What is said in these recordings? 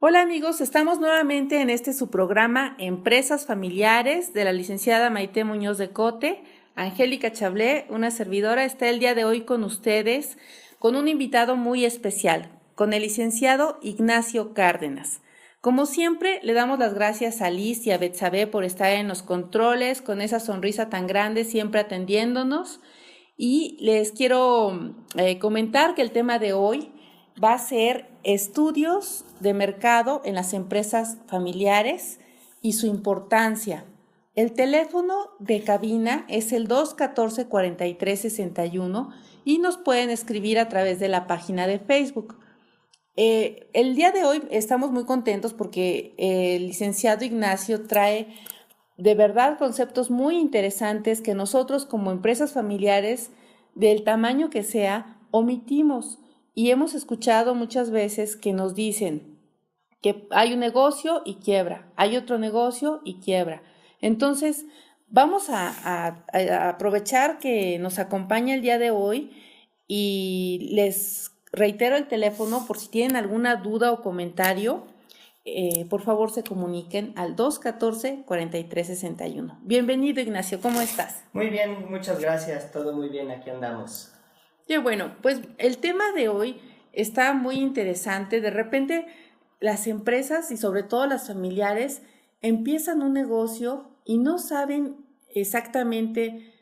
Hola amigos, estamos nuevamente en su programa Empresas Familiares de la licenciada Maite Muñoz de Cote. Angélica Chablé, una servidora, está el día de hoy con ustedes con un invitado muy especial, con el licenciado Ignacio Cárdenas. Como siempre, le damos las gracias a Liz y a Betsabé por estar en los controles, con esa sonrisa tan grande, siempre atendiéndonos. Y les quiero comentar que el tema de hoy va a ser estudios de mercado en las empresas familiares y su importancia. El teléfono de cabina es el 214-4361 y nos pueden escribir a través de la página de Facebook. El día de hoy estamos muy contentos porque el licenciado Ignacio trae de verdad conceptos muy interesantes que nosotros como empresas familiares, del tamaño que sea, omitimos. Y hemos escuchado muchas veces que nos dicen que hay un negocio y quiebra, hay otro negocio y quiebra. Entonces, vamos a aprovechar que nos acompaña el día de hoy y les reitero el teléfono por si tienen alguna duda o comentario. Por favor se comuniquen al 214-4361. Bienvenido, Ignacio, ¿cómo estás? Muy bien, muchas gracias, todo muy bien, aquí andamos. Y bueno, pues el tema de hoy está muy interesante. De repente las empresas y sobre todo las familiares empiezan un negocio y no saben exactamente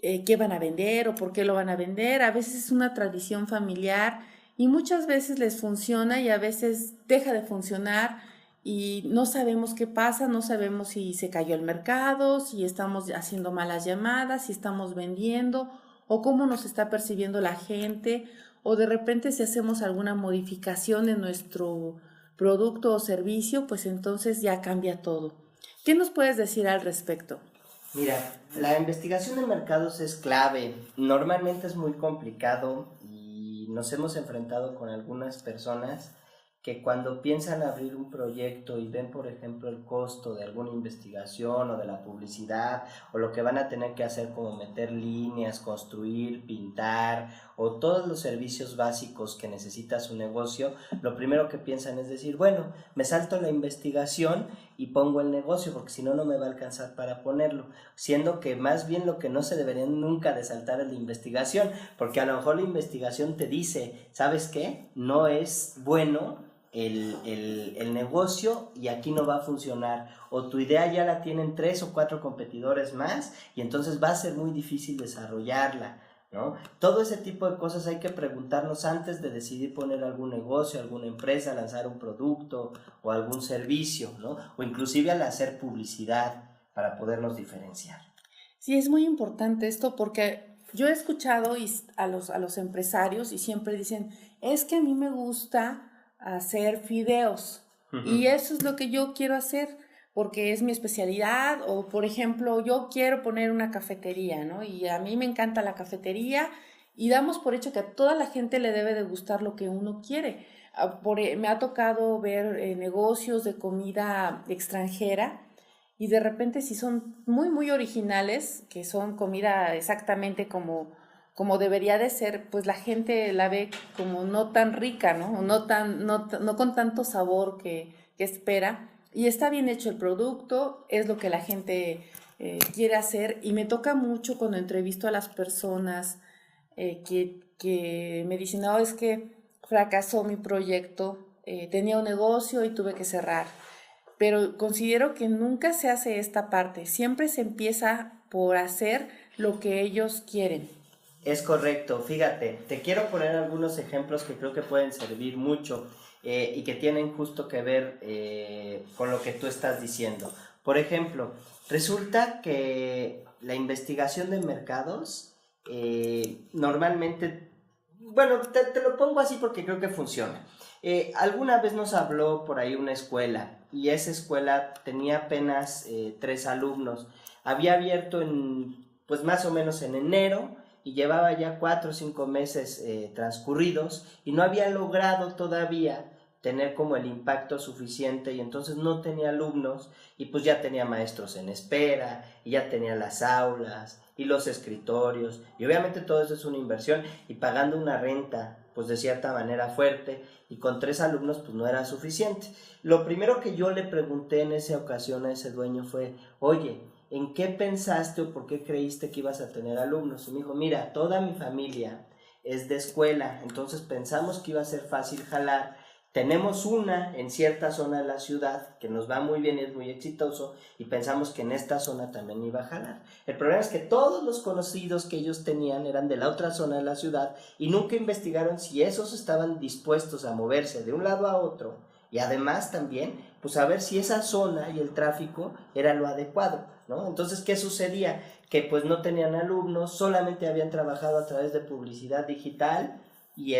qué van a vender o por qué lo van a vender. A veces es una tradición familiar y muchas veces les funciona y a veces deja de funcionar y no sabemos qué pasa, no sabemos si se cayó el mercado, si estamos haciendo malas llamadas, si estamos vendiendo o cómo nos está percibiendo la gente, o de repente si hacemos alguna modificación en nuestro producto o servicio, pues entonces ya cambia todo. ¿Qué nos puedes decir al respecto? Mira, la investigación de mercados es clave, normalmente es muy complicado y nos hemos enfrentado con algunas personas que cuando piensan abrir un proyecto y ven, por ejemplo, el costo de alguna investigación o de la publicidad o lo que van a tener que hacer como meter líneas, construir, pintar o todos los servicios básicos que necesita su negocio, lo primero que piensan es decir, bueno, me salto la investigación y pongo el negocio porque si no, no me va a alcanzar para ponerlo, siendo que más bien lo que no se debería nunca de saltar es la investigación, porque a lo mejor la investigación te dice, ¿sabes qué? No es bueno el negocio y aquí no va a funcionar, o tu idea ya la tienen 3 o 4 competidores más y entonces va a ser muy difícil desarrollarla, ¿no? Todo ese tipo de cosas hay que preguntarnos antes de decidir poner algún negocio, alguna empresa, lanzar un producto o algún servicio, ¿no? O inclusive al hacer publicidad para podernos diferenciar. Sí, es muy importante esto porque yo he escuchado a los empresarios y siempre dicen, es que a mí me gusta hacer fideos y eso es lo que yo quiero hacer porque es mi especialidad o por ejemplo yo quiero poner una cafetería, ¿no? Y a mí me encanta la cafetería y damos por hecho que a toda la gente le debe de gustar lo que uno quiere. Me ha tocado ver negocios de comida extranjera y de repente si son muy, muy originales, que son comida exactamente como debería de ser, pues la gente la ve como no tan rica, ¿no? No con tanto sabor que espera. Y está bien hecho el producto, es lo que la gente quiere hacer. Y me toca mucho cuando entrevisto a las personas que me dicen, no, es que fracasó mi proyecto, tenía un negocio y tuve que cerrar, pero considero que nunca se hace esta parte, siempre se empieza por hacer lo que ellos quieren. Es correcto, fíjate, te quiero poner algunos ejemplos que creo que pueden servir mucho y que tienen justo que ver con lo que tú estás diciendo. Por ejemplo, resulta que la investigación de mercados normalmente, bueno, te lo pongo así porque creo que funciona. Alguna vez nos habló por ahí una escuela y esa escuela tenía apenas 3 alumnos. Había abierto pues más o menos en enero y llevaba ya 4 o 5 meses transcurridos y no había logrado todavía tener como el impacto suficiente y entonces no tenía alumnos y pues ya tenía maestros en espera y ya tenía las aulas y los escritorios y obviamente todo eso es una inversión y pagando una renta pues de cierta manera fuerte y con 3 alumnos pues no era suficiente. Lo primero que yo le pregunté en esa ocasión a ese dueño fue, oye, ¿en qué pensaste o por qué creíste que ibas a tener alumnos? Y me dijo, mira, toda mi familia es de escuela, entonces pensamos que iba a ser fácil jalar. Tenemos una en cierta zona de la ciudad que nos va muy bien y es muy exitoso y pensamos que en esta zona también iba a jalar. El problema es que todos los conocidos que ellos tenían eran de la otra zona de la ciudad y nunca investigaron si esos estaban dispuestos a moverse de un lado a otro y además también pues a ver si esa zona y el tráfico era lo adecuado, ¿no? Entonces, ¿qué sucedía? Que pues no tenían alumnos, solamente habían trabajado a través de publicidad digital y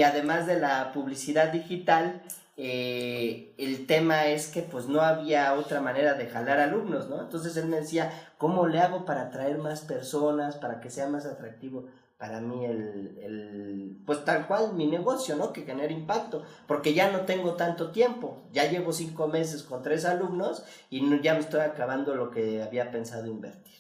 además de la publicidad digital, el tema es que pues no había otra manera de jalar alumnos, ¿no? Entonces él me decía, ¿cómo le hago para atraer más personas, para que sea más atractivo para mí pues tal cual mi negocio, ¿no? Que genere impacto, porque ya no tengo tanto tiempo, ya llevo 5 meses con 3 alumnos y ya me estoy acabando lo que había pensado invertir.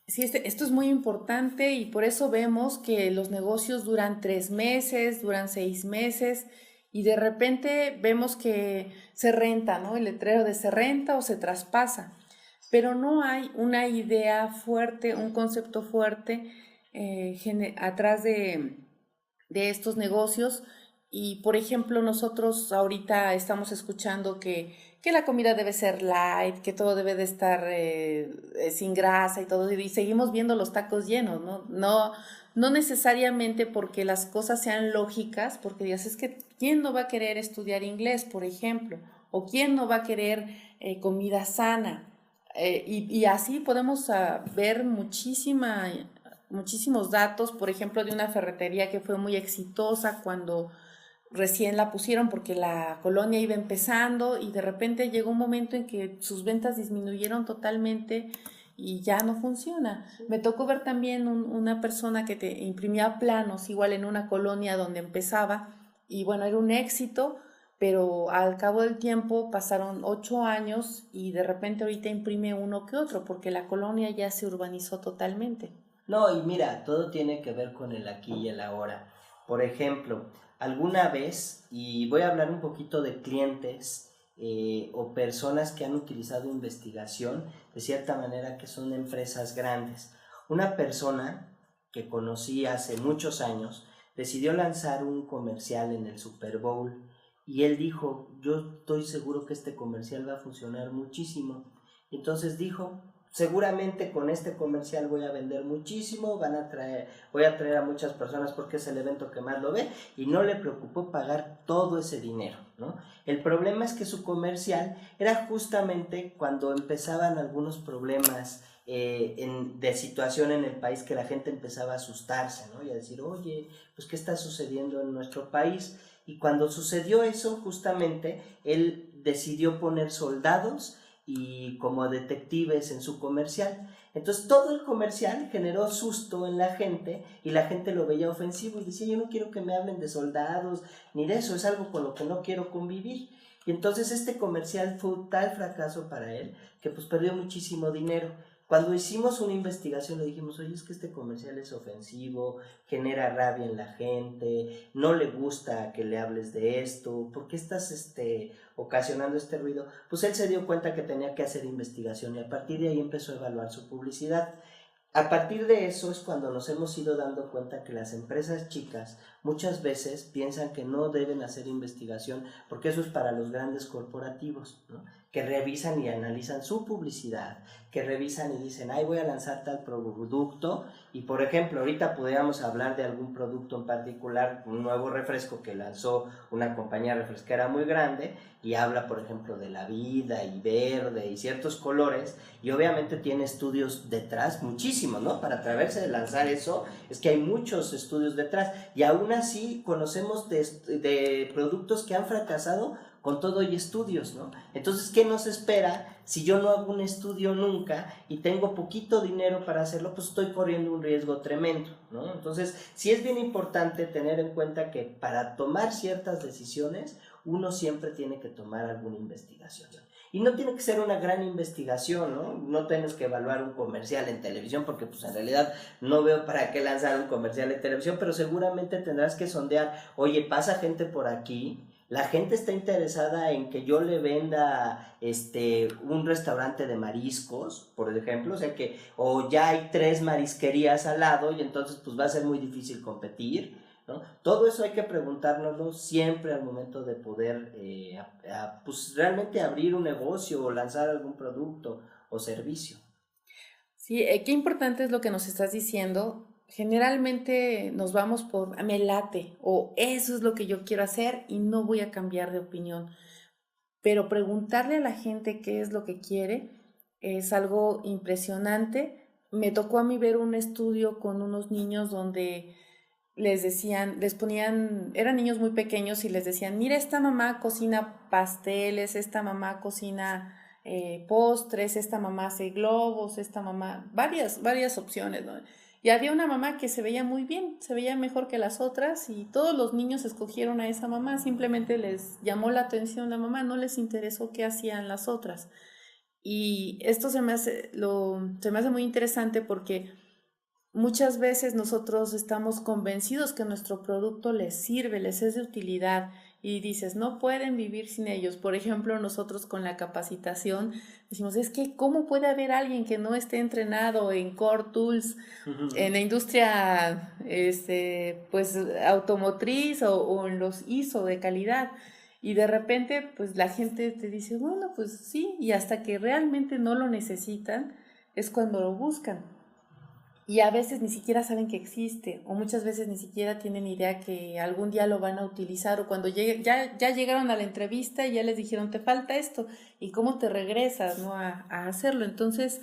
Sí, esto es muy importante y por eso vemos que los negocios duran 3 meses, duran 6 meses y de repente vemos que se renta, ¿no? El letrero de se renta o se traspasa, pero no hay una idea fuerte, un concepto fuerte atrás de estos negocios. Y por ejemplo, nosotros ahorita estamos escuchando que la comida debe ser light, que todo debe de estar sin grasa y todo, y seguimos viendo los tacos llenos, ¿no? No necesariamente porque las cosas sean lógicas, porque digas, es que ¿quién no va a querer estudiar inglés, por ejemplo? ¿O quién no va a querer comida sana? Y así podemos ver muchísimos datos, por ejemplo, de una ferretería que fue muy exitosa cuando recién la pusieron porque la colonia iba empezando y de repente llegó un momento en que sus ventas disminuyeron totalmente y ya no funciona. Me tocó ver también una persona que te imprimía planos igual en una colonia donde empezaba y bueno, era un éxito, pero al cabo del tiempo pasaron 8 años y de repente ahorita imprime uno que otro porque la colonia ya se urbanizó totalmente. No, y mira, todo tiene que ver con el aquí y el ahora. Por ejemplo, alguna vez, y voy a hablar un poquito de clientes o personas que han utilizado investigación, de cierta manera que son empresas grandes. Una persona que conocí hace muchos años decidió lanzar un comercial en el Super Bowl y él dijo, yo estoy seguro que este comercial va a funcionar muchísimo. Entonces dijo, seguramente con este comercial voy a vender muchísimo, voy a atraer a muchas personas porque es el evento que más lo ve y no le preocupó pagar todo ese dinero, ¿no? El problema es que su comercial era justamente cuando empezaban algunos problemas de situación en el país que la gente empezaba a asustarse, ¿no? Y a decir, oye, pues ¿qué está sucediendo en nuestro país? Y cuando sucedió eso, justamente, él decidió poner soldados y como detectives en su comercial. Entonces todo el comercial generó susto en la gente y la gente lo veía ofensivo y decía, yo no quiero que me hablen de soldados ni de eso, es algo con lo que no quiero convivir. Y entonces este comercial fue un tal fracaso para él que pues perdió muchísimo dinero. Cuando hicimos una investigación le dijimos, oye, es que este comercial es ofensivo, genera rabia en la gente, no le gusta que le hables de esto, ¿por qué estás ocasionando este ruido? Pues él se dio cuenta que tenía que hacer investigación y a partir de ahí empezó a evaluar su publicidad. A partir de eso es cuando nos hemos ido dando cuenta que las empresas chicas muchas veces piensan que no deben hacer investigación porque eso es para los grandes corporativos, ¿no? Que revisan y analizan su publicidad, que revisan y dicen, ay, voy a lanzar tal producto y por ejemplo, ahorita podríamos hablar de algún producto en particular, un nuevo refresco que lanzó una compañía refresquera muy grande y habla, por ejemplo, de la vida y verde y ciertos colores y obviamente tiene estudios detrás, muchísimos, ¿no? Para atreverse a lanzar eso, es que hay muchos estudios detrás y aún así conocemos de productos que han fracasado con todo y estudios, ¿no? Entonces, ¿qué nos espera si yo no hago un estudio nunca y tengo poquito dinero para hacerlo? Pues estoy corriendo un riesgo tremendo, ¿no? Entonces, sí es bien importante tener en cuenta que para tomar ciertas decisiones, uno siempre tiene que tomar alguna investigación. Y no tiene que ser una gran investigación, ¿no? No tienes que evaluar un comercial en televisión, porque pues en realidad no veo para qué lanzar un comercial en televisión, pero seguramente tendrás que sondear, oye, pasa gente por aquí, la gente está interesada en que yo le venda un restaurante de mariscos, por ejemplo, o sea que, o ya hay 3 marisquerías al lado y entonces pues va a ser muy difícil competir, ¿no? Todo eso hay que preguntárnoslo siempre al momento de poder pues realmente abrir un negocio o lanzar algún producto o servicio. Sí, qué importante es lo que nos estás diciendo. Generalmente nos vamos por, me late, o eso es lo que yo quiero hacer y no voy a cambiar de opinión. Pero preguntarle a la gente qué es lo que quiere es algo impresionante. Me tocó a mí ver un estudio con unos niños donde les decían, les ponían, eran niños muy pequeños y les decían, mira, esta mamá cocina pasteles, esta mamá cocina postres, esta mamá hace globos, esta mamá, varias opciones, ¿no? Y había una mamá que se veía muy bien, se veía mejor que las otras y todos los niños escogieron a esa mamá, simplemente les llamó la atención la mamá, no les interesó qué hacían las otras. Y esto se me hace muy interesante porque muchas veces nosotros estamos convencidos que nuestro producto les sirve, les es de utilidad y dices, no pueden vivir sin ellos. Por ejemplo, nosotros con la capacitación decimos, es que ¿cómo puede haber alguien que no esté entrenado en Core Tools, en la industria pues, automotriz o en los ISO de calidad? Y de repente, pues la gente te dice, bueno, pues sí, y hasta que realmente no lo necesitan, es cuando lo buscan. Y a veces ni siquiera saben que existe, o muchas veces ni siquiera tienen idea que algún día lo van a utilizar, o cuando ya llegaron a la entrevista y ya les dijeron, te falta esto, y cómo te regresas, ¿no? a hacerlo. Entonces,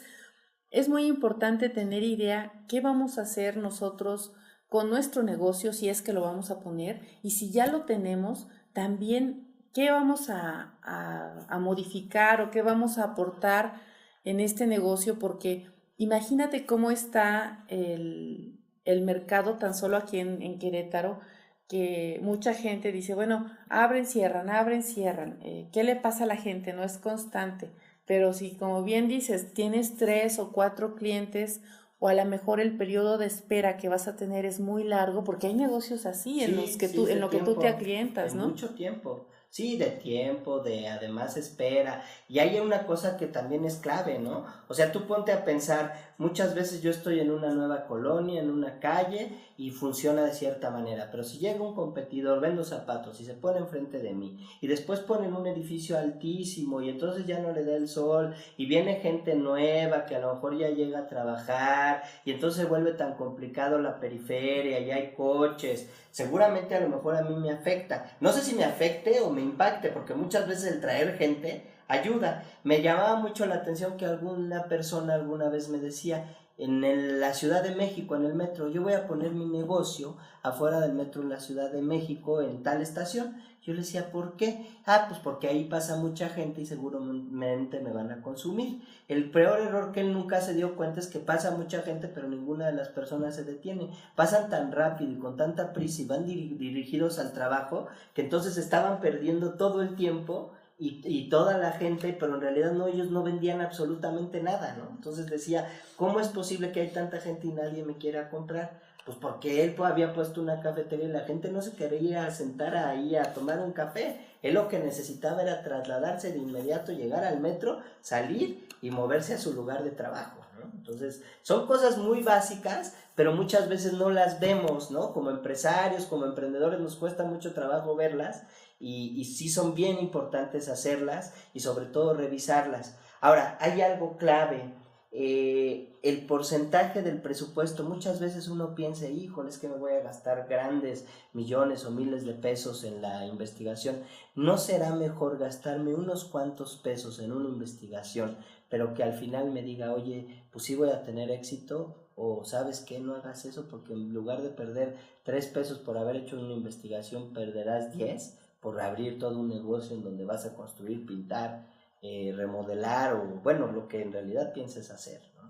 es muy importante tener idea qué vamos a hacer nosotros con nuestro negocio, si es que lo vamos a poner, y si ya lo tenemos, también qué vamos a modificar o qué vamos a aportar en este negocio, porque imagínate cómo está el mercado tan solo aquí en Querétaro, que mucha gente dice, bueno, abren, cierran. ¿Qué le pasa a la gente? No es constante. Pero si, como bien dices, tienes 3 o 4 clientes, o a lo mejor el periodo de espera que vas a tener es muy largo, porque hay negocios así en los que sí, en de lo que tú te tiempo, aclientas, de ¿no? mucho tiempo. Sí, de tiempo, de además espera. Y hay una cosa que también es clave, ¿no? O sea, tú ponte a pensar, muchas veces yo estoy en una nueva colonia, en una calle, y funciona de cierta manera. Pero si llega un competidor, vendo zapatos, y se pone enfrente de mí, y después ponen un edificio altísimo, y entonces ya no le da el sol, y viene gente nueva que a lo mejor ya llega a trabajar, y entonces se vuelve tan complicado la periferia, ya hay coches, seguramente a lo mejor a mí me afecta. No sé si me afecte o me impacte, porque muchas veces el traer gente ayuda. Me llamaba mucho la atención que alguna persona alguna vez me decía, la Ciudad de México, en el metro, yo voy a poner mi negocio afuera del metro en la Ciudad de México, en tal estación. Yo le decía, ¿por qué? Pues porque ahí pasa mucha gente y seguramente me van a consumir. El peor error que él nunca se dio cuenta es que pasa mucha gente, pero ninguna de las personas se detiene. Pasan tan rápido y con tanta prisa y van dirigidos al trabajo, que entonces estaban perdiendo todo el tiempo y toda la gente, pero en realidad no, ellos no vendían absolutamente nada, ¿no? Entonces decía, ¿cómo es posible que hay tanta gente y nadie me quiera comprar? Pues porque él había puesto una cafetería y la gente no se quería sentar ahí a tomar un café. Él lo que necesitaba era trasladarse de inmediato, llegar al metro, salir y moverse a su lugar de trabajo, ¿no? Entonces, son cosas muy básicas, pero muchas veces no las vemos, ¿no? Como empresarios, como emprendedores nos cuesta mucho trabajo verlas y sí son bien importantes hacerlas y sobre todo revisarlas. Ahora, hay algo clave. El porcentaje del presupuesto, muchas veces uno piensa, híjole, es que me voy a gastar grandes millones o miles de pesos en la investigación. ¿No será mejor gastarme unos cuantos pesos en una investigación, pero que al final me diga, oye, pues sí voy a tener éxito? O sabes qué, no hagas eso, porque en lugar de perder 3 pesos por haber hecho una investigación, perderás 10 por abrir todo un negocio en donde vas a construir, pintar, remodelar o bueno, lo que en realidad pienses hacer, ¿no?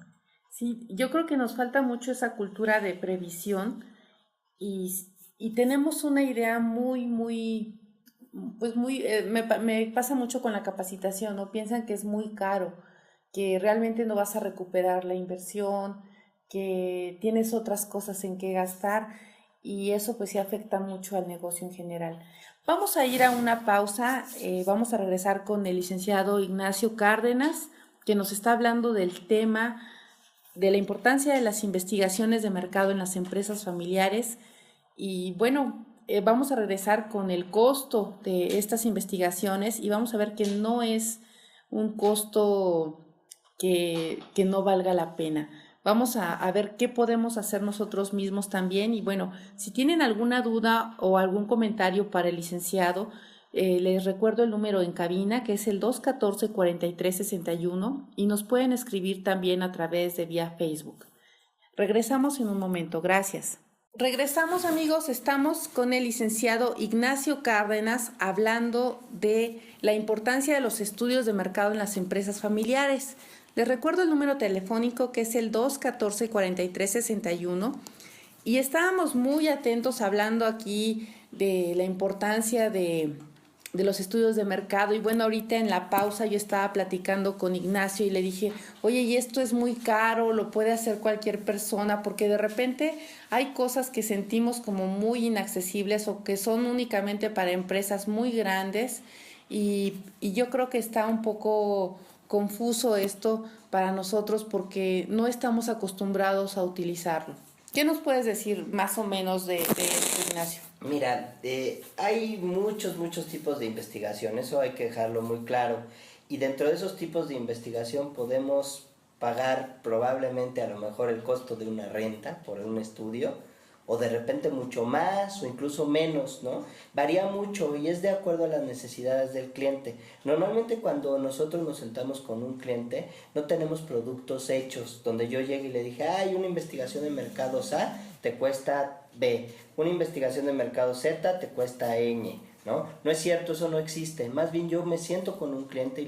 Sí, yo creo que nos falta mucho esa cultura de previsión y tenemos una idea muy, muy pues me pasa mucho con la capacitación, ¿no? Piensan que es muy caro, que realmente no vas a recuperar la inversión, que tienes otras cosas en que gastar y eso pues sí afecta mucho al negocio en general. Vamos a ir a una pausa, vamos a regresar con el licenciado Ignacio Cárdenas, que nos está hablando del tema de la importancia de las investigaciones de mercado en las empresas familiares y bueno, vamos a regresar con el costo de estas investigaciones y vamos a ver que no es un costo que no valga la pena. Vamos a ver qué podemos hacer nosotros mismos también y bueno, si tienen alguna duda o algún comentario para el licenciado, les recuerdo el número en cabina que es el 214-4361 y nos pueden escribir también a través de vía Facebook. Regresamos en un momento, gracias. Regresamos amigos, estamos con el licenciado Ignacio Cárdenas hablando de la importancia de los estudios de mercado en las empresas familiares. Les recuerdo el número telefónico que es el 214-4361 y estábamos muy atentos hablando aquí de la importancia de los estudios de mercado y bueno, ahorita en la pausa yo estaba platicando con Ignacio y le dije, oye, y esto es muy caro, lo puede hacer cualquier persona, porque de repente hay cosas que sentimos como muy inaccesibles o que son únicamente para empresas muy grandes y yo creo que está un poco confuso esto para nosotros porque no estamos acostumbrados a utilizarlo. ¿Qué nos puedes decir más o menos de esto, Ignacio? Mira, hay muchos tipos de investigación, eso hay que dejarlo muy claro. Y dentro de esos tipos de investigación podemos pagar probablemente a lo mejor el costo de una renta por un estudio, o de repente mucho más o incluso menos, ¿no? Varía mucho y es de acuerdo a las necesidades del cliente. Normalmente cuando nosotros nos sentamos con un cliente no tenemos productos hechos, donde yo llegue y le dije, hay una investigación de mercados A, te cuesta B, una investigación de mercado Z te cuesta ñ, ¿no? No es cierto, eso no existe. Más bien yo me siento con un cliente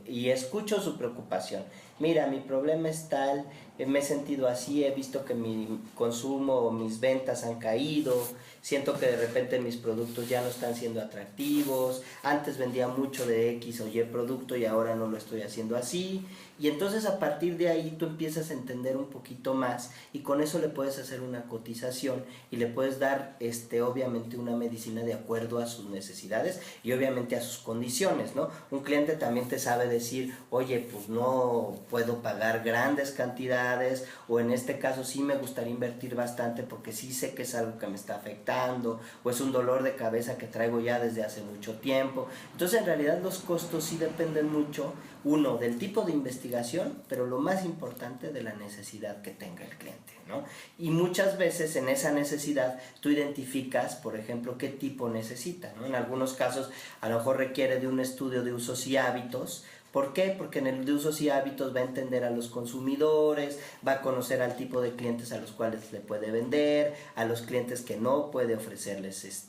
y escucho su preocupación. Mira, mi problema es tal, me he sentido así, he visto que mi consumo o mis ventas han caído, siento que de repente mis productos ya no están siendo atractivos, antes vendía mucho de X o Y producto y ahora no lo estoy haciendo así. Y entonces a partir de ahí tú empiezas a entender un poquito más y con eso le puedes hacer una cotización y le puedes dar obviamente una medicina de acuerdo a sus necesidades y obviamente a sus condiciones, ¿no? Un cliente también te sabe decir, oye, pues no puedo pagar grandes cantidades o en este caso sí me gustaría invertir bastante porque sí sé que es algo que me está afectando o es un dolor de cabeza que traigo ya desde hace mucho tiempo. Entonces en realidad los costos sí dependen mucho, uno, del tipo de investigación, pero lo más importante de la necesidad que tenga el cliente, ¿no? Y muchas veces en esa necesidad tú identificas, por ejemplo, qué tipo necesita, ¿no? En algunos casos a lo mejor requiere de un estudio de usos y hábitos. ¿Por qué? Porque en el de usos y hábitos va a entender a los consumidores, va a conocer al tipo de clientes a los cuales le puede vender, a los clientes que no puede ofrecerles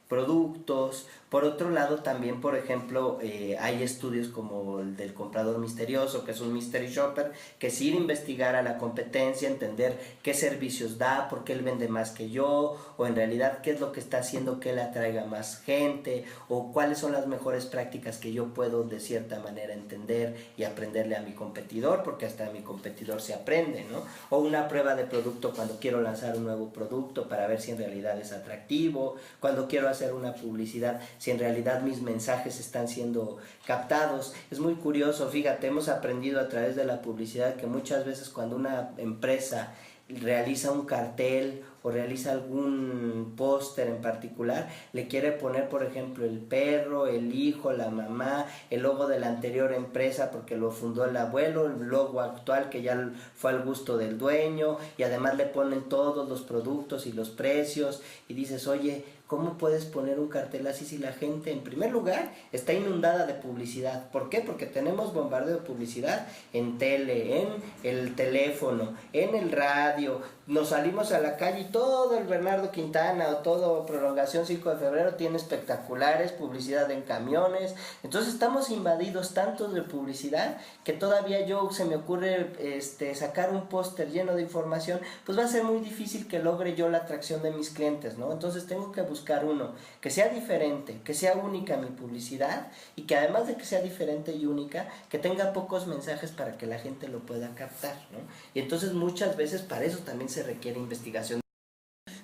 productos. Por otro lado también, por ejemplo, hay estudios como el del comprador misterioso, que es un mystery shopper, que es ir a investigar a la competencia, entender qué servicios da, por qué él vende más que yo, o en realidad qué es lo que está haciendo que él atraiga más gente, o cuáles son las mejores prácticas que yo puedo de cierta manera entender y aprenderle a mi competidor, porque hasta mi competidor se aprende, ¿no? O una prueba de producto cuando quiero lanzar un nuevo producto para ver si en realidad es atractivo, cuando quiero hacer una publicidad, si en realidad mis mensajes están siendo captados. Es muy curioso, fíjate, hemos aprendido a través de la publicidad que muchas veces cuando una empresa realiza un cartel o realiza algún póster en particular, le quiere poner, por ejemplo, el perro, el hijo, la mamá, el logo de la anterior empresa porque lo fundó el abuelo, el logo actual que ya fue al gusto del dueño, y además le ponen todos los productos y los precios, y dices, oye, ¿cómo puedes poner un cartel así si la gente, en primer lugar, está inundada de publicidad? ¿Por qué? Porque tenemos bombardeo de publicidad en tele, en el teléfono, en el radio, nos salimos a la calle y todo el Bernardo Quintana o todo Prolongación 5 de Febrero tiene espectaculares, publicidad en camiones. Entonces estamos invadidos tanto de publicidad que todavía se me ocurre sacar un póster lleno de información, pues va a ser muy difícil que logre yo la atracción de mis clientes, ¿no? Entonces tengo que buscar uno que sea diferente, que sea única mi publicidad y que además de que sea diferente y única, que tenga pocos mensajes para que la gente lo pueda captar, ¿no? Y entonces muchas veces para eso también se requiere investigación.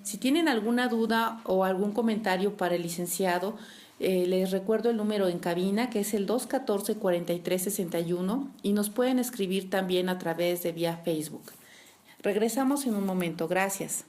Si tienen alguna duda o algún comentario para el licenciado, les recuerdo el número en cabina, que es el 214-4361, y nos pueden escribir también a través de vía Facebook. Regresamos en un momento. Gracias.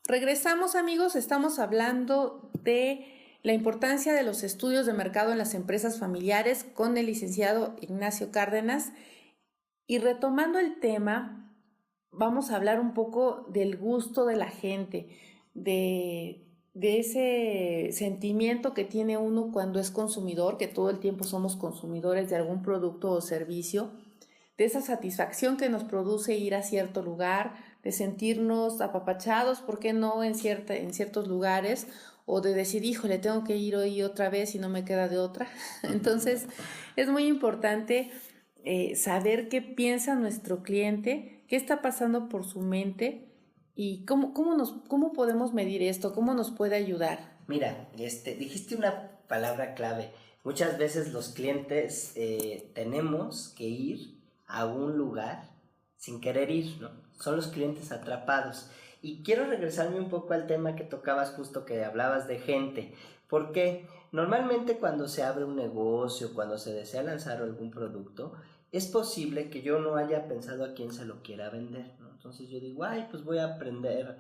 Regresamos, amigos, estamos hablando de la importancia de los estudios de mercado en las empresas familiares con el licenciado Ignacio Cárdenas. Y retomando el tema, vamos a hablar un poco del gusto de la gente, de ese sentimiento que tiene uno cuando es consumidor, que todo el tiempo somos consumidores de algún producto o servicio, de esa satisfacción que nos produce ir a cierto lugar, de sentirnos apapachados, ¿por qué no?, en ciertos lugares, o de decir, híjole, tengo que ir hoy otra vez y no me queda de otra. Entonces, es muy importante saber qué piensa nuestro cliente, qué está pasando por su mente y cómo podemos medir esto, cómo nos puede ayudar. Mira, dijiste una palabra clave. Muchas veces los clientes tenemos que ir a un lugar sin querer ir, ¿no? Son los clientes atrapados. Y quiero regresarme un poco al tema que tocabas justo, que hablabas de gente, porque normalmente cuando se abre un negocio, cuando se desea lanzar algún producto, es posible que yo no haya pensado a quién se lo quiera vender, ¿no? Entonces yo digo, ay, pues voy a aprender,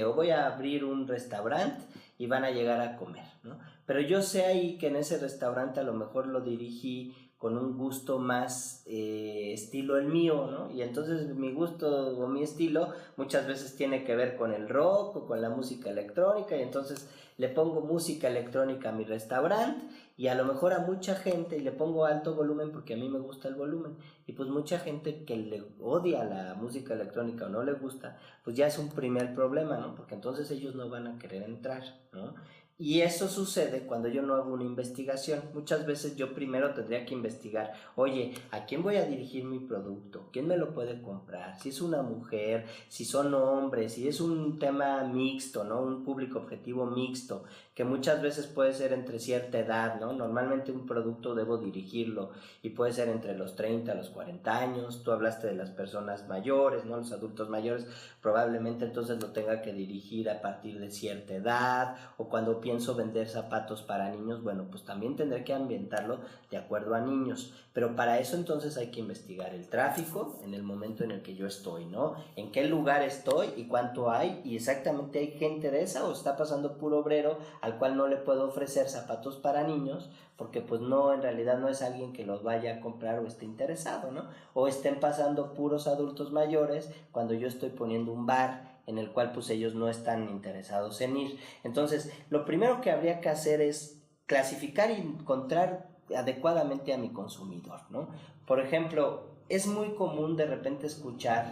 o voy a abrir un restaurante y van a llegar a comer, ¿no? Pero yo sé ahí que en ese restaurante a lo mejor lo dirigí con un gusto más estilo el mío, ¿no? Y entonces mi gusto o mi estilo muchas veces tiene que ver con el rock o con la música electrónica, y entonces le pongo música electrónica a mi restaurante y a lo mejor a mucha gente, y le pongo alto volumen porque a mí me gusta el volumen, y pues mucha gente que le odia la música electrónica o no le gusta, pues ya es un primer problema, ¿no? Porque entonces ellos no van a querer entrar, ¿no? Y eso sucede cuando yo no hago una investigación. Muchas veces yo primero tendría que investigar, oye, ¿a quién voy a dirigir mi producto? ¿Quién me lo puede comprar? Si es una mujer, si son hombres, si es un tema mixto, ¿no? Un público objetivo mixto, que muchas veces puede ser entre cierta edad, ¿no? Normalmente un producto debo dirigirlo y puede ser entre los 30 a los 40 años. Tú hablaste de las personas mayores, ¿no? Los adultos mayores, probablemente entonces lo tenga que dirigir a partir de cierta edad, o cuando pienso vender zapatos para niños, bueno, pues también tendré que ambientarlo de acuerdo a niños, pero para eso entonces hay que investigar el tráfico en el momento en el que yo estoy, ¿no? En qué lugar estoy y cuánto hay, y exactamente hay gente de esa, o está pasando puro obrero al cual no le puedo ofrecer zapatos para niños, porque pues no, en realidad no es alguien que los vaya a comprar o esté interesado, ¿no? O estén pasando puros adultos mayores cuando yo estoy poniendo un bar en el cual pues ellos no están interesados en ir. Entonces, lo primero que habría que hacer es clasificar y encontrar adecuadamente a mi consumidor, ¿no? Por ejemplo, es muy común de repente escuchar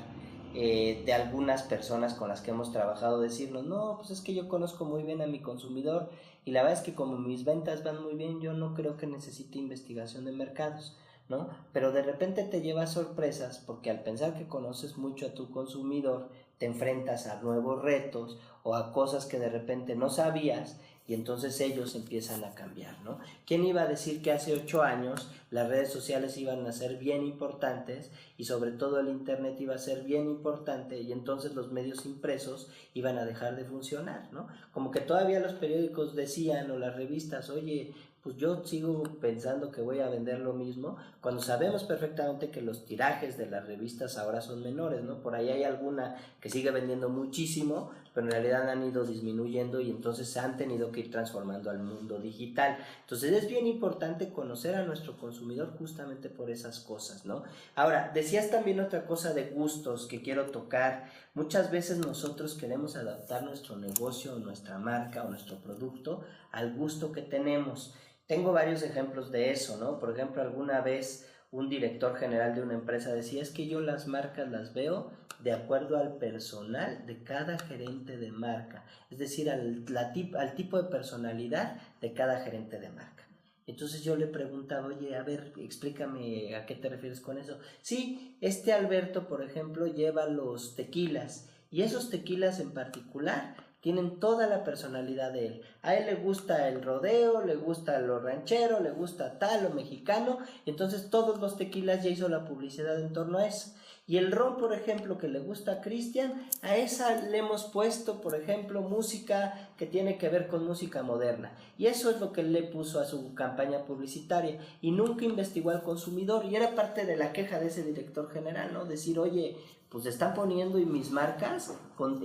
de algunas personas con las que hemos trabajado decirnos, no, pues es que yo conozco muy bien a mi consumidor y la verdad es que como mis ventas van muy bien, yo no creo que necesite investigación de mercados, ¿no? Pero de repente te llevas sorpresas porque al pensar que conoces mucho a tu consumidor, te enfrentas a nuevos retos o a cosas que de repente no sabías y entonces ellos empiezan a cambiar, ¿no? ¿Quién iba a decir que hace 8 años las redes sociales iban a ser bien importantes y sobre todo el internet iba a ser bien importante y entonces los medios impresos iban a dejar de funcionar, ¿no? Como que todavía los periódicos decían o las revistas, oye, pues yo sigo pensando que voy a vender lo mismo, cuando sabemos perfectamente que los tirajes de las revistas ahora son menores, ¿no? Por ahí hay alguna que sigue vendiendo muchísimo, pero en realidad han ido disminuyendo y entonces se han tenido que ir transformando al mundo digital. Entonces es bien importante conocer a nuestro consumidor justamente por esas cosas, ¿no? Ahora, decías también otra cosa de gustos que quiero tocar. Muchas veces nosotros queremos adaptar nuestro negocio, nuestra marca o nuestro producto al gusto que tenemos. Tengo varios ejemplos de eso, ¿no? Por ejemplo, alguna vez un director general de una empresa decía, es que yo las marcas las veo de acuerdo al personal de cada gerente de marca, es decir, al tipo de personalidad de cada gerente de marca. Entonces yo le preguntaba, oye, a ver, explícame a qué te refieres con eso. Sí, este Alberto, por ejemplo, lleva los tequilas y esos tequilas en particular tienen toda la personalidad de él. A él le gusta el rodeo, le gusta lo ranchero, le gusta tal o mexicano, y entonces todos los tequilas ya hizo la publicidad en torno a eso. Y el ron, por ejemplo, que le gusta a Cristian, a esa le hemos puesto, por ejemplo, música que tiene que ver con música moderna. Y eso es lo que él le puso a su campaña publicitaria. Y nunca investigó al consumidor. Y era parte de la queja de ese director general, ¿no? Decir, oye, pues están poniendo y mis marcas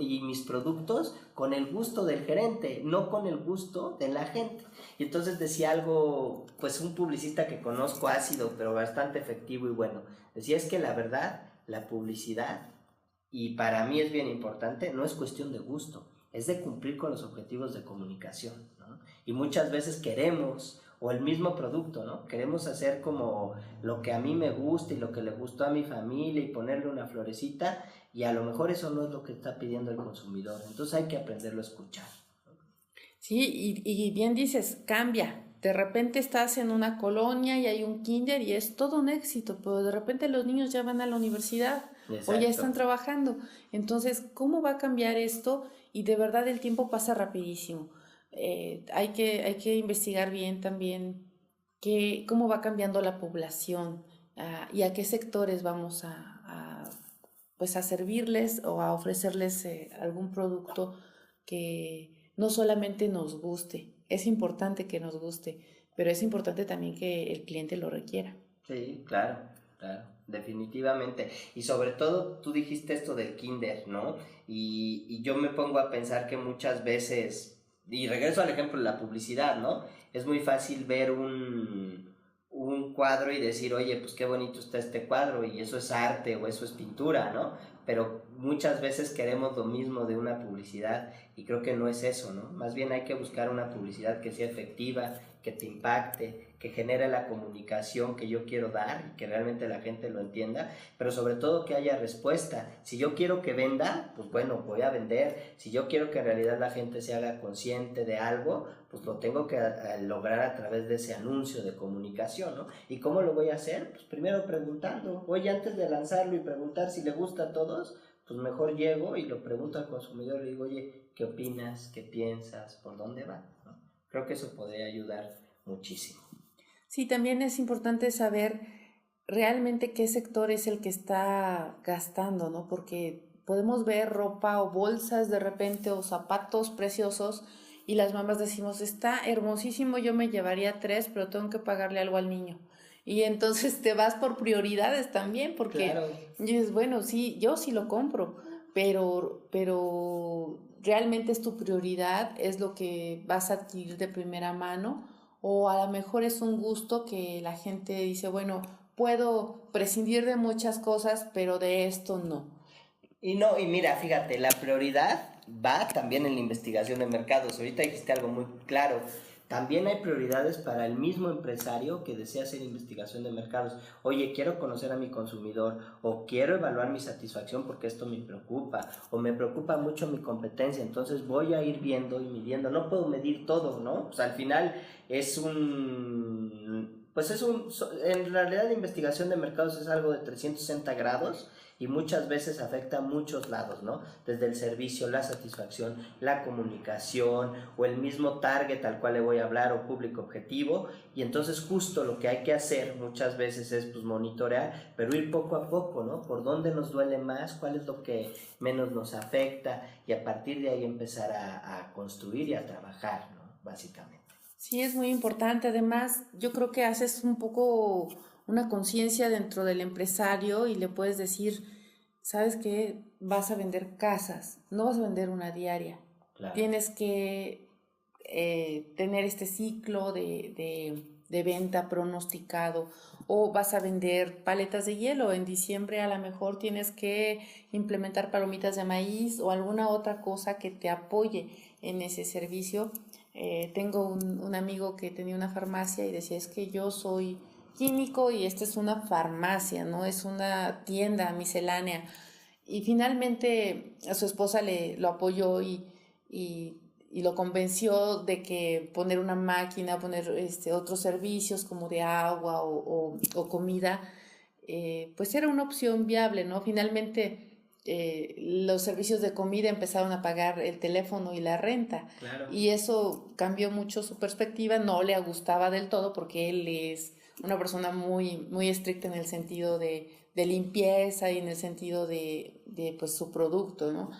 y mis productos con el gusto del gerente, no con el gusto de la gente. Y entonces decía algo, pues un publicista que conozco ácido, pero bastante efectivo y bueno. Decía, es que la verdad, la publicidad, y para mí es bien importante, no es cuestión de gusto, es de cumplir con los objetivos de comunicación, ¿no? Y muchas veces queremos, o el mismo producto, ¿no? Queremos hacer como lo que a mí me gusta y lo que le gustó a mi familia y ponerle una florecita, y a lo mejor eso no es lo que está pidiendo el consumidor, entonces hay que aprenderlo a escuchar. Sí, y bien dices, cambia. De repente estás en una colonia y hay un kinder y es todo un éxito, pero de repente los niños ya van a la universidad o ya están trabajando. Entonces, ¿cómo va a cambiar esto? Y de verdad el tiempo pasa rapidísimo. Hay que investigar bien también cómo va cambiando la población, y a qué sectores vamos pues a servirles o a ofrecerles algún producto que no solamente nos guste, es importante que nos guste, pero es importante también que el cliente lo requiera. Sí, claro, claro, definitivamente. Y sobre todo tú dijiste esto del kinder, ¿no? Y yo me pongo a pensar que muchas veces, y regreso al ejemplo de la publicidad, ¿no? Es muy fácil ver un cuadro y decir, oye, pues qué bonito está este cuadro y eso es arte o eso es pintura, ¿no? Pero muchas veces queremos lo mismo de una publicidad y creo que no es eso, ¿no? Más bien hay que buscar una publicidad que sea efectiva, que te impacte, que genere la comunicación que yo quiero dar y que realmente la gente lo entienda, pero sobre todo que haya respuesta. Si yo quiero que venda, pues bueno, voy a vender. Si yo quiero que en realidad la gente se haga consciente de algo, pues lo tengo que lograr a través de ese anuncio de comunicación, ¿no? ¿Y cómo lo voy a hacer? Pues primero preguntando. Oye, antes de lanzarlo y preguntar si le gusta a todos, pues mejor llego y lo pregunto al consumidor y digo, oye, ¿qué opinas? ¿Qué piensas? ¿Por dónde va? ¿No? Creo que eso podría ayudar muchísimo. Sí, también es importante saber realmente qué sector es el que está gastando, ¿no? Porque podemos ver ropa o bolsas de repente o zapatos preciosos y las mamás decimos, está hermosísimo, yo me llevaría 3, pero tengo que pagarle algo al niño. Y entonces te vas por prioridades también, porque claro. dices, bueno, sí, yo sí lo compro, pero realmente es tu prioridad, es lo que vas a adquirir de primera mano, o a lo mejor es un gusto que la gente dice, bueno, puedo prescindir de muchas cosas, pero de esto no. Y no, y mira, fíjate, la prioridad va también en la investigación de mercados. Ahorita dijiste algo muy claro. También hay prioridades para el mismo empresario que desea hacer investigación de mercados. Oye, quiero conocer a mi consumidor o quiero evaluar mi satisfacción porque esto me preocupa o me preocupa mucho mi competencia. Entonces voy a ir viendo y midiendo. No puedo medir todo, ¿no? Pues al final es Pues en realidad la investigación de mercados es algo de 360 grados y muchas veces afecta a muchos lados, ¿no? Desde el servicio, la satisfacción, la comunicación o el mismo target al cual le voy a hablar o público objetivo, y entonces justo lo que hay que hacer muchas veces es pues monitorear, pero ir poco a poco, ¿no? Por dónde nos duele más, cuál es lo que menos nos afecta, y a partir de ahí empezar a construir y a trabajar, ¿no? Básicamente. Sí, es muy importante. Además, yo creo que haces un poco una conciencia dentro del empresario y le puedes decir, ¿sabes qué? Vas a vender casas, no vas a vender una diaria. Claro. Tienes que tener este ciclo de venta pronosticado, o vas a vender paletas de hielo. En diciembre a lo mejor tienes que implementar palomitas de maíz o alguna otra cosa que te apoye en ese servicio. Tengo un amigo que tenía una farmacia y decía, es que yo soy químico y esta es una farmacia, no es una tienda miscelánea. Y finalmente a su esposa lo apoyó y lo convenció de que poner una máquina, poner otros servicios como de agua o comida, pues era una opción viable, ¿no? Finalmente los servicios de comida empezaron a pagar el teléfono y la renta. Claro. Y eso cambió mucho su perspectiva. No le gustaba del todo porque él es una persona muy, muy estricta en el sentido de limpieza y en el sentido de pues su producto, ¿no?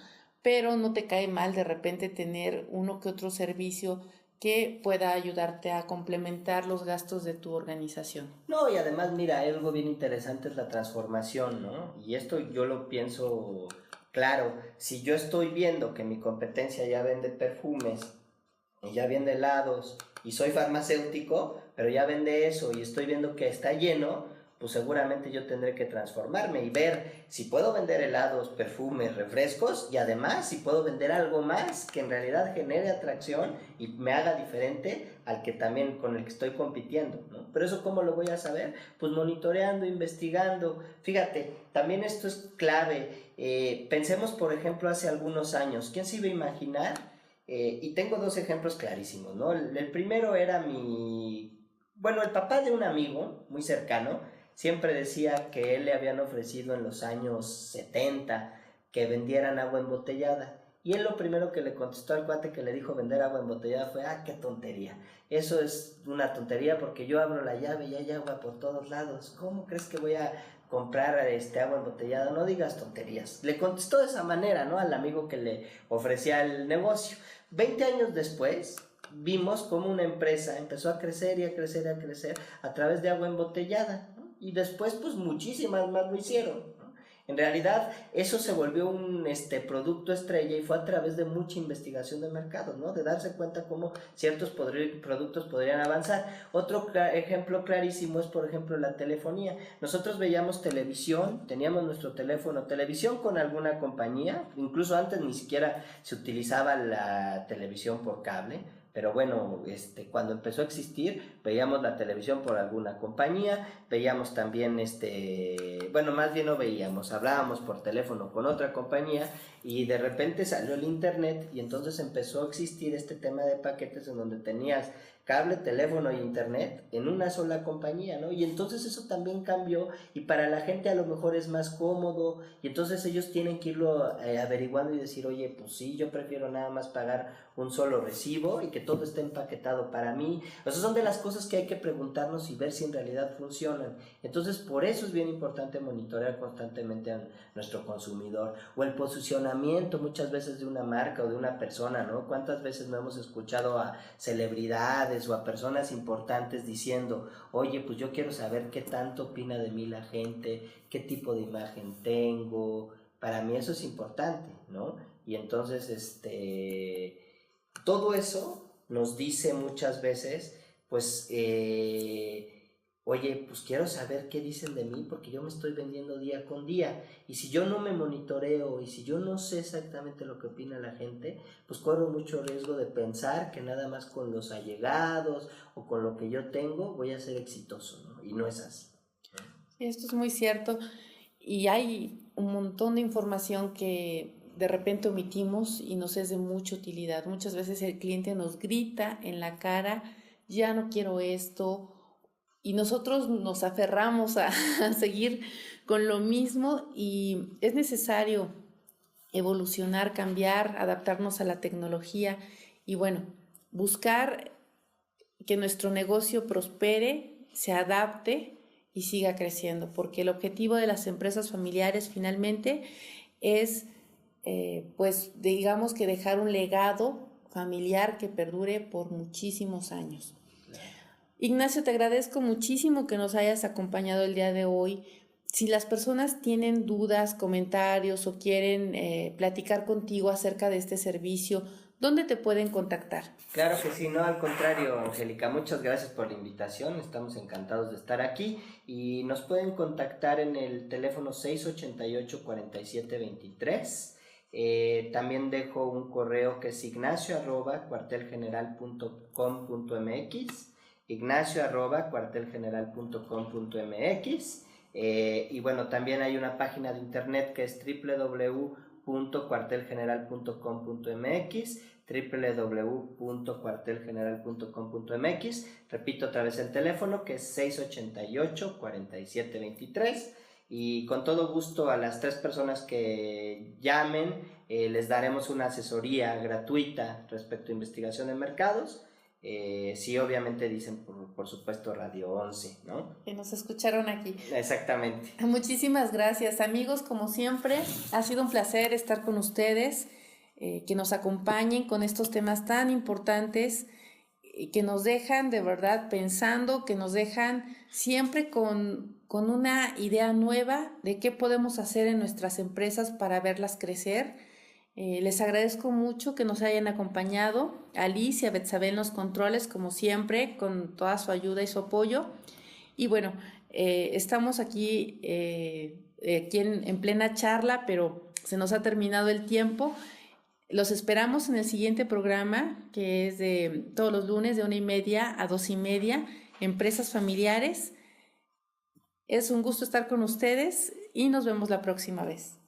Pero no te cae mal de repente tener uno que otro servicio que pueda ayudarte a complementar los gastos de tu organización. No, y además, mira, algo bien interesante es la transformación, ¿no? Y esto yo lo pienso claro. Si yo estoy viendo que mi competencia ya vende perfumes y ya vende helados y soy farmacéutico, pero ya vende eso y estoy viendo que está lleno, pues seguramente yo tendré que transformarme y ver si puedo vender helados, perfumes, refrescos, y además si puedo vender algo más que en realidad genere atracción y me haga diferente al que también con el que estoy compitiendo, ¿no? Pero eso, ¿cómo lo voy a saber? Pues monitoreando, investigando. Fíjate, también esto es clave. Pensemos, por ejemplo, hace algunos años, ¿quién se iba a imaginar? Y tengo dos ejemplos clarísimos, ¿no? El primero era el papá de un amigo muy cercano. Siempre decía que él le habían ofrecido en los años 70 que vendieran agua embotellada. Y él lo primero que le contestó al cuate que le dijo vender agua embotellada fue, qué tontería. Eso es una tontería porque yo abro la llave y hay agua por todos lados. ¿Cómo crees que voy a comprar agua embotellada? No digas tonterías. Le contestó de esa manera, ¿no? Al amigo que le ofrecía el negocio. 20 años después, vimos cómo una empresa empezó a crecer y a crecer y a crecer a través de agua embotellada, ¿no? Y después pues muchísimas más lo hicieron, ¿no? En realidad eso se volvió un producto estrella y fue a través de mucha investigación de mercado, ¿no? De darse cuenta cómo ciertos productos podrían avanzar. Otro ejemplo clarísimo es, por ejemplo, la telefonía. Nosotros veíamos televisión, teníamos nuestro teléfono, televisión con alguna compañía, incluso antes ni siquiera se utilizaba la televisión por cable. Pero bueno, cuando empezó a existir, veíamos la televisión por alguna compañía, veíamos también, más bien no veíamos, hablábamos por teléfono con otra compañía, y de repente salió el internet y entonces empezó a existir este tema de paquetes en donde tenías cable, teléfono e internet en una sola compañía, ¿no? Y entonces eso también cambió y para la gente a lo mejor es más cómodo, y entonces ellos tienen que irlo averiguando y decir, oye, pues sí, yo prefiero nada más pagar un solo recibo y que todo esté empaquetado para mí. O sea, son de las cosas que hay que preguntarnos y ver si en realidad funcionan. Entonces, por eso es bien importante monitorear constantemente a nuestro consumidor, o el posicionamiento muchas veces de una marca o de una persona, ¿no? ¿Cuántas veces no hemos escuchado a celebridades o a personas importantes diciendo, oye, pues yo quiero saber qué tanto opina de mí la gente, qué tipo de imagen tengo? Para mí eso es importante, ¿no? Y entonces, todo eso nos dice muchas veces, pues, oye, pues quiero saber qué dicen de mí porque yo me estoy vendiendo día con día. Y si yo no me monitoreo y si yo no sé exactamente lo que opina la gente, pues corro mucho riesgo de pensar que nada más con los allegados o con lo que yo tengo voy a ser exitoso, ¿no? Y no es así. Esto es muy cierto. Y hay un montón de información que de repente omitimos y nos es de mucha utilidad. Muchas veces el cliente nos grita en la cara, ya no quiero esto, y nosotros nos aferramos a seguir con lo mismo, y es necesario evolucionar, cambiar, adaptarnos a la tecnología y bueno, buscar que nuestro negocio prospere, se adapte y siga creciendo, porque el objetivo de las empresas familiares finalmente es, pues digamos que dejar un legado familiar que perdure por muchísimos años. Ignacio, te agradezco muchísimo que nos hayas acompañado el día de hoy. Si las personas tienen dudas, comentarios o quieren platicar contigo acerca de este servicio, ¿dónde te pueden contactar? Claro que sí, no, al contrario, Angélica, muchas gracias por la invitación, estamos encantados de estar aquí y nos pueden contactar en el teléfono 688-4723. También dejo un correo que es ignacio@cuartelgeneral.com.mx, ignacio@cuartelgeneral.com.mx. Y bueno, también hay una página de internet que es www.cuartelgeneral.com.mx, www.cuartelgeneral.com.mx. Repito otra vez el teléfono que es 688-4723. Y con todo gusto a las 3 personas que llamen les daremos una asesoría gratuita respecto a investigación de mercados. Sí, obviamente dicen por supuesto Radio 11, ¿no? Que nos escucharon aquí. Exactamente. Muchísimas gracias, amigos, como siempre, ha sido un placer estar con ustedes, que nos acompañen con estos temas tan importantes, que nos dejan de verdad pensando, que nos dejan siempre con una idea nueva de qué podemos hacer en nuestras empresas para verlas crecer. Les agradezco mucho que nos hayan acompañado, a Liz y a Betsabé en los controles, como siempre, con toda su ayuda y su apoyo. Y bueno, estamos aquí, en plena charla, pero se nos ha terminado el tiempo. Los esperamos en el siguiente programa, que es de todos los lunes de 1:30 a 2:30, Empresas Familiares. Es un gusto estar con ustedes y nos vemos la próxima vez.